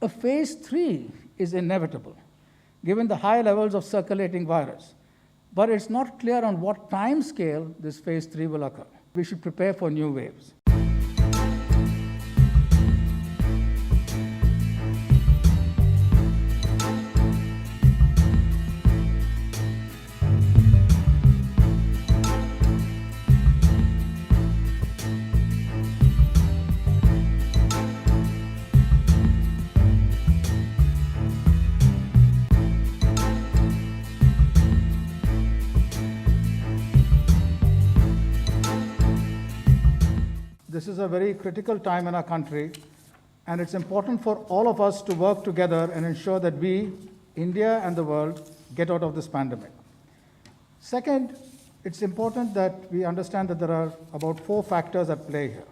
A phase 3 is inevitable, given the high levels of circulating virus. But it's not clear on what time scale this phase 3 will occur. We should prepare for new waves. This is a very critical time in our country, and it's important for all of us to work together and ensure that we, India and the world, get out of this pandemic. Second, it's important that we understand that there are about 4 factors at play here.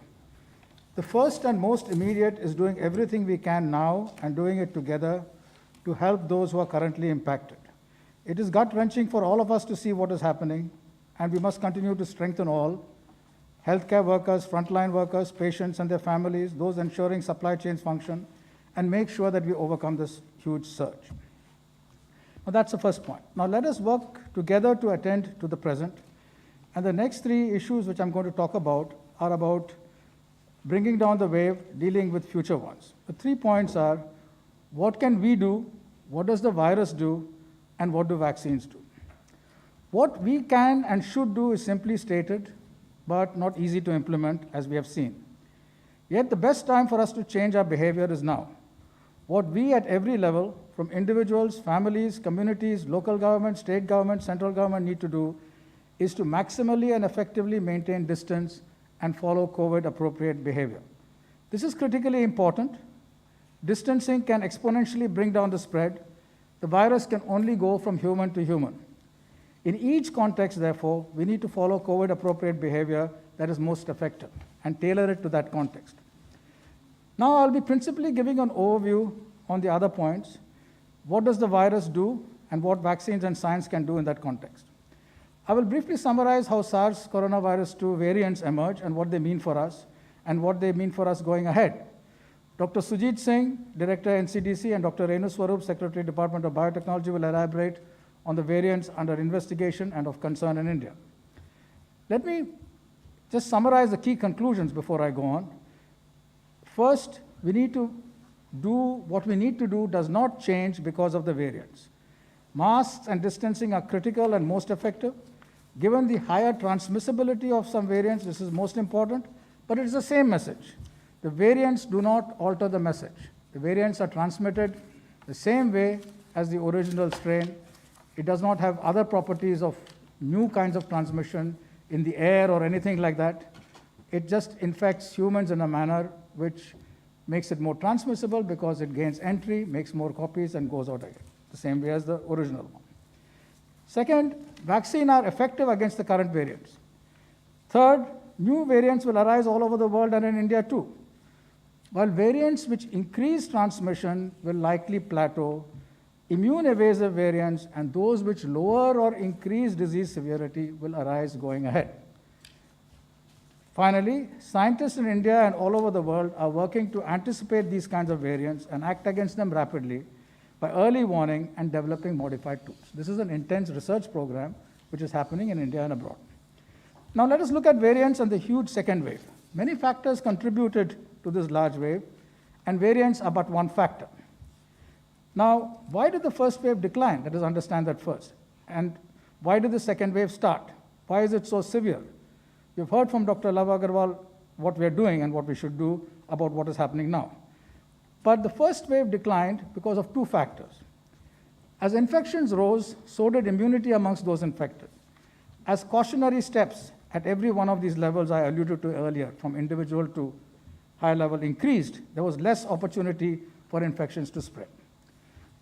The first and most immediate is doing everything we can now and doing it together to help those who are currently impacted. It is gut-wrenching for all of us to see what is happening, and we must continue to strengthen all healthcare workers, frontline workers, patients and their families, those ensuring supply chains function, and make sure that we overcome this huge surge. Now that's the first point. Now let us work together to attend to the present. And the next 3 issues which I'm going to talk about are about bringing down the wave, dealing with future ones. The 3 points are, what can we do, what does the virus do, and what do vaccines do? What we can and should do is simply stated, but not easy to implement, as we have seen. Yet the best time for us to change our behavior is now. What we at every level, from individuals, families, communities, local government, state government, central government need to do is to maximally and effectively maintain distance and follow COVID-appropriate behavior. This is critically important. Distancing can exponentially bring down the spread. The virus can only go from human to human. In each context, therefore, we need to follow COVID-appropriate behavior that is most effective and tailor it to that context. Now, I'll be principally giving an overview on the other points. What does the virus do and what vaccines and science can do in that context? I will briefly summarize how SARS coronavirus 2 variants emerge and what they mean for us and what they mean for us going ahead. Dr. Sujit Singh, Director NCDC, and Dr. Renu Swarup, Secretary, Department of Biotechnology, will elaborate on the variants under investigation and of concern in India. Let me just summarize the key conclusions before I go on. First, we need to do what we need to do does not change because of the variants. Masks and distancing are critical and most effective. Given the higher transmissibility of some variants, this is most important, but it's the same message. The variants do not alter the message. The variants are transmitted the same way as the original strain. It does not have other properties of new kinds of transmission in the air or anything like that. It just infects humans in a manner which makes it more transmissible because it gains entry, makes more copies, and goes out again, the same way as the original one. Second, vaccines are effective against the current variants. Third, new variants will arise all over the world and in India too. While variants which increase transmission will likely plateau, immune-evasive variants and those which lower or increase disease severity will arise going ahead. Finally, scientists in India and all over the world are working to anticipate these kinds of variants and act against them rapidly by early warning and developing modified tools. This is an intense research program which is happening in India and abroad. Now let us look at variants and the huge second wave. Many factors contributed to this large wave, and variants are but one factor. Now, why did the first wave decline? Let us understand that first. And why did the second wave start? Why is it so severe? You've heard from Dr. Love Agarwal what we are doing and what we should do about what is happening now. But the first wave declined because of 2 factors. As infections rose, so did immunity amongst those infected. As cautionary steps at every one of these levels I alluded to earlier, from individual to high level increased, there was less opportunity for infections to spread.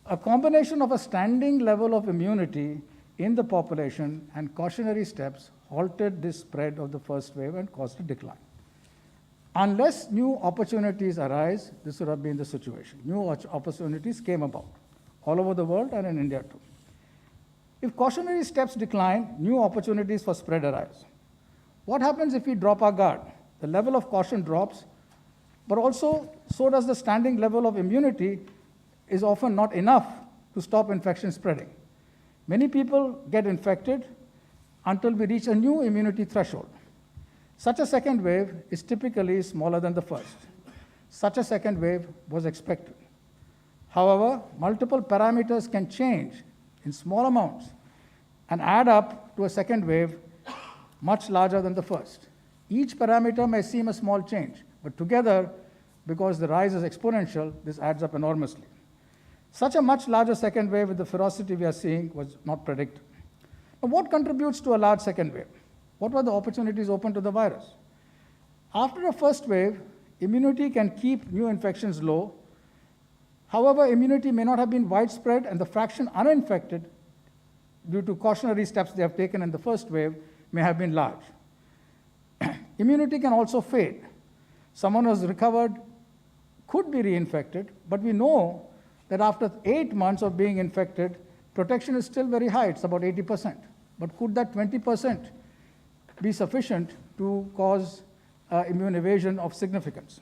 A combination of a standing level of immunity in the population and cautionary steps halted this spread of the first wave and caused a decline. Unless new opportunities arise, this would have been the situation. New opportunities came about all over the world and in India too. If cautionary steps decline, new opportunities for spread arise. What happens if we drop our guard? The level of caution drops, but also so does the standing level of immunity is often not enough to stop infection spreading. Many people get infected until we reach a new immunity threshold. Such a second wave is typically smaller than the first. Such a second wave was expected. However, multiple parameters can change in small amounts and add up to a second wave much larger than the first. Each parameter may seem a small change, but together, because the rise is exponential, this adds up enormously. Such a much larger second wave with the ferocity we are seeing was not predicted. Now, what contributes to a large second wave? What were the opportunities open to the virus? After a first wave, immunity can keep new infections low. However, immunity may not have been widespread, and the fraction uninfected, due to cautionary steps they have taken in the first wave, may have been large. Immunity can also fade. Someone who has recovered could be reinfected, but we know that after 8 months of being infected, protection is still very high, it's about 80%. But could that 20% be sufficient to cause immune evasion of significance?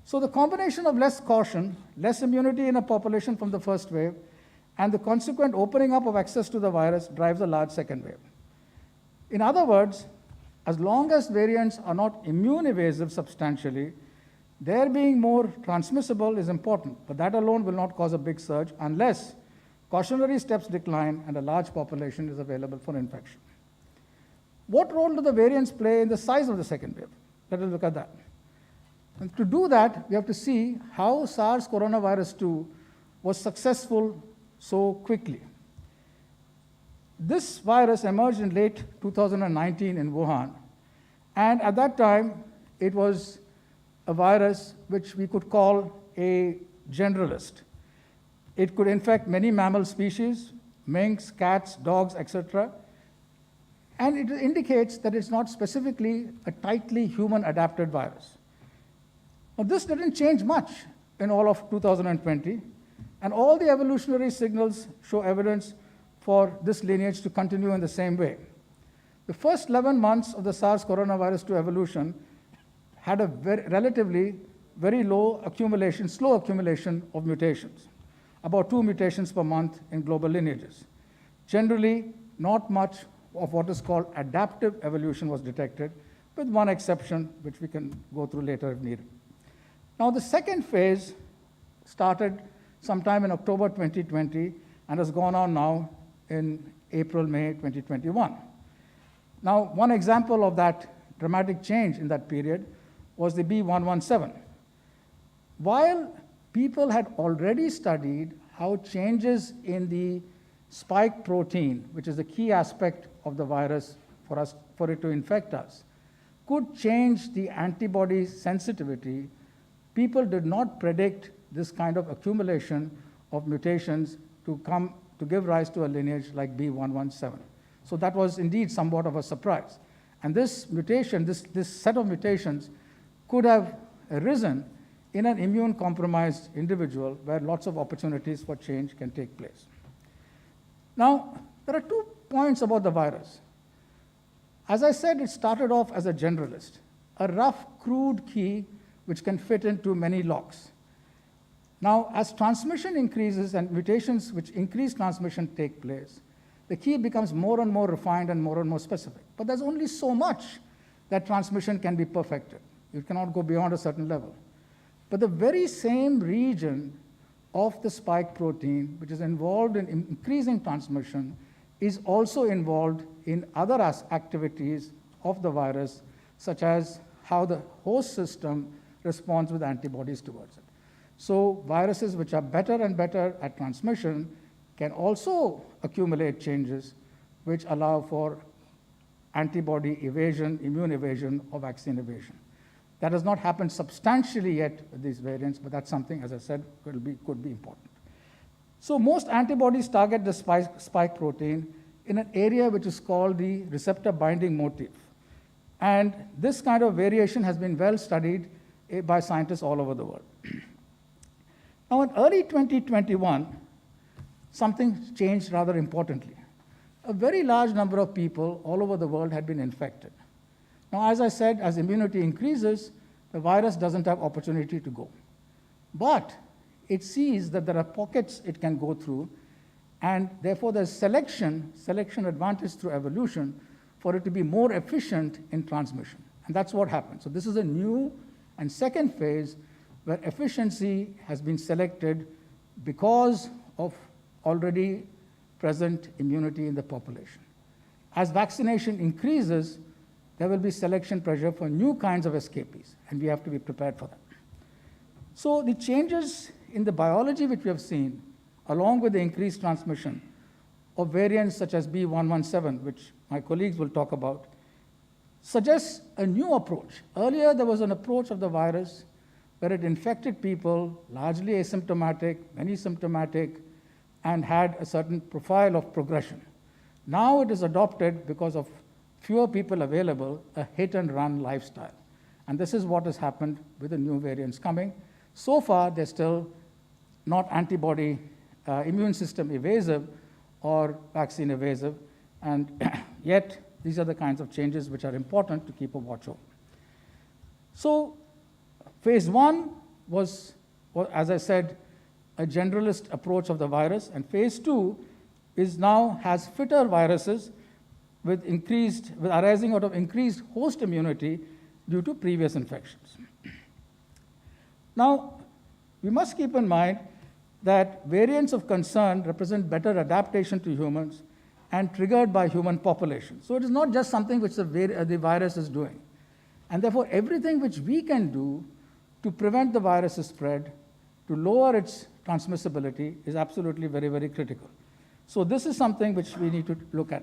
So the combination of less caution, less immunity in a population from the first wave, and the consequent opening up of access to the virus drives a large second wave. In other words, as long as variants are not immune evasive substantially, their being more transmissible is important, but that alone will not cause a big surge unless cautionary steps decline and a large population is available for infection. What role do the variants play in the size of the second wave? Let us look at that. And to do that, we have to see how SARS coronavirus 2 was successful so quickly. This virus emerged in late 2019 in Wuhan, and at that time, it was a virus which we could call a generalist. It could infect many mammal species, minks, cats, dogs, etc. And it indicates that it's not specifically a tightly human-adapted virus. Now, this didn't change much in all of 2020, and all the evolutionary signals show evidence for this lineage to continue in the same way. The first 11 months of the SARS coronavirus 2 evolution had a relatively very low accumulation, slow accumulation of mutations, about 2 mutations per month in global lineages. Generally, not much of what is called adaptive evolution was detected, with one exception, which we can go through later if needed. Now, the second phase started sometime in October 2020 and has gone on now in April, May 2021. Now, one example of that dramatic change in that period was the B117. While people had already studied how changes in the spike protein, which is the key aspect of the virus for it to infect us, could change the antibody sensitivity, people did not predict this kind of accumulation of mutations to give rise to a lineage like B117. So that was indeed somewhat of a surprise. And this mutation, this set of mutations could have arisen in an immune-compromised individual where lots of opportunities for change can take place. Now, there are 2 points about the virus. As I said, it started off as a generalist, a rough, crude key which can fit into many locks. Now, as transmission increases and mutations which increase transmission take place, the key becomes more and more refined and more specific. But there's only so much that transmission can be perfected. You cannot go beyond a certain level. But the very same region of the spike protein, which is involved in increasing transmission, is also involved in other activities of the virus, such as how the host system responds with antibodies towards it. So viruses which are better and better at transmission can also accumulate changes which allow for antibody evasion, immune evasion, or vaccine evasion. That has not happened substantially yet with these variants, but that's something, as I said, could be important. So most antibodies target the spike protein in an area which is called the receptor binding motif. And this kind of variation has been well studied by scientists all over the world. Now, in early 2021, something changed rather importantly. A very large number of people all over the world had been infected. Now, as I said, as immunity increases, the virus doesn't have opportunity to go. But it sees that there are pockets it can go through, and therefore there's selection advantage through evolution for it to be more efficient in transmission. And that's what happens. So this is a new and second phase where efficiency has been selected because of already present immunity in the population. As vaccination increases, there will be selection pressure for new kinds of escapees, and we have to be prepared for that. So the changes in the biology which we have seen, along with the increased transmission of variants such as B117, which my colleagues will talk about, suggests a new approach. Earlier, there was an approach of the virus where it infected people, largely asymptomatic, many symptomatic, and had a certain profile of progression. Now it is adopted, because of fewer people available, a hit-and-run lifestyle. And this is what has happened with the new variants coming. So far, they're still not antibody immune system evasive or vaccine evasive, and yet these are the kinds of changes which are important to keep a watch over. So phase one was, as I said, a generalist approach of the virus, and phase two has fitter viruses with arising out of increased host immunity due to previous infections. Now, we must keep in mind that variants of concern represent better adaptation to humans and triggered by human population. So it is not just something which the virus is doing. And therefore, everything which we can do to prevent the virus's spread, to lower its transmissibility, is absolutely very, very critical. So this is something which we need to look at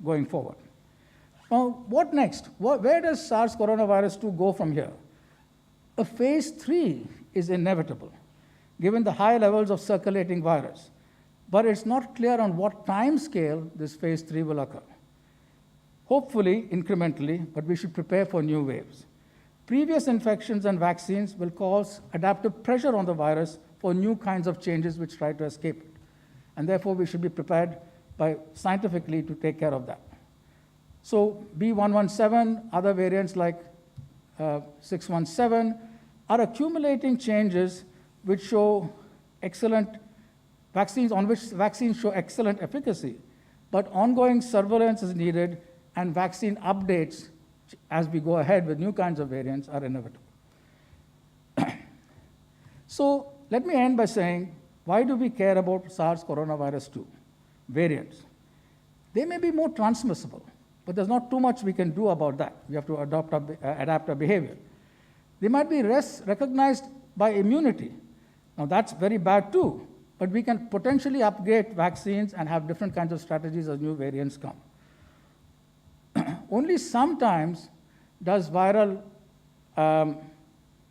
going forward. Now, what next? Where does SARS coronavirus 2 go from here? A phase 3 is inevitable, given the high levels of circulating virus. But it's not clear on what time scale this phase 3 will occur. Hopefully, incrementally, but we should prepare for new waves. Previous infections and vaccines will cause adaptive pressure on the virus for new kinds of changes which try to escape it. And therefore, we should be prepared scientifically to take care of that. So B117, other variants like 617 are accumulating changes which show excellent vaccines, on which vaccines show excellent efficacy, but ongoing surveillance is needed, and vaccine updates as we go ahead with new kinds of variants are inevitable. So let me end by saying, why do we care about SARS coronavirus 2 variants? They may be more transmissible, but there's not too much we can do about that. We have to adapt our behavior. They might be less recognized by immunity. Now that's very bad too, but we can potentially upgrade vaccines and have different kinds of strategies as new variants come. Only sometimes does viral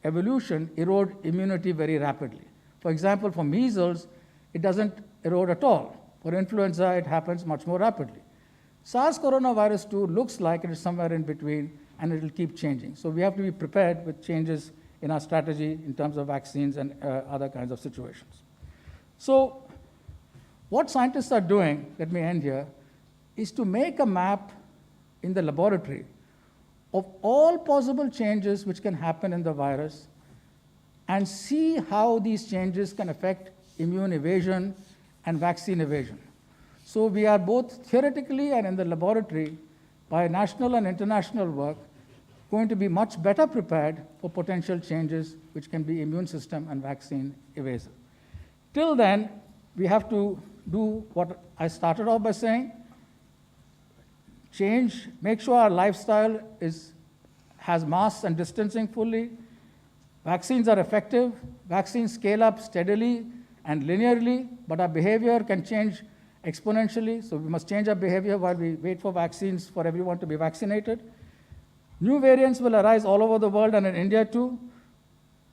evolution erode immunity very rapidly. For example, for measles, it doesn't erode at all. For influenza, it happens much more rapidly. SARS coronavirus 2 looks like it is somewhere in between, and it will keep changing. So we have to be prepared with changes in our strategy in terms of vaccines and other kinds of situations. So what scientists are doing, let me end here, is to make a map in the laboratory of all possible changes which can happen in the virus and see how these changes can affect immune evasion and vaccine evasion. So we are both theoretically and in the laboratory, by national and international work, going to be much better prepared for potential changes which can be immune system and vaccine evasive. Till then, we have to do what I started off by saying, make sure our lifestyle has masks and distancing fully. Vaccines are effective. Vaccines scale up steadily and linearly, but our behavior can change exponentially, so we must change our behavior while we wait for vaccines for everyone to be vaccinated. New variants will arise all over the world and in India too,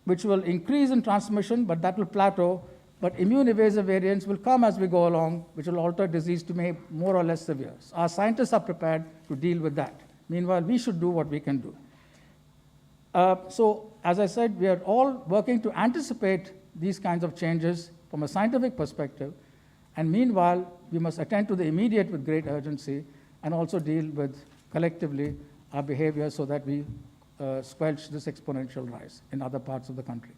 which will increase in transmission, but that will plateau. But immune-evasive variants will come as we go along, which will alter disease to make more or less severe. So our scientists are prepared to deal with that. Meanwhile, we should do what we can do. So, as I said, we are all working to anticipate these kinds of changes from a scientific perspective. And meanwhile, we must attend to the immediate with great urgency and also deal with, collectively, our behavior so that we squelch this exponential rise in other parts of the country.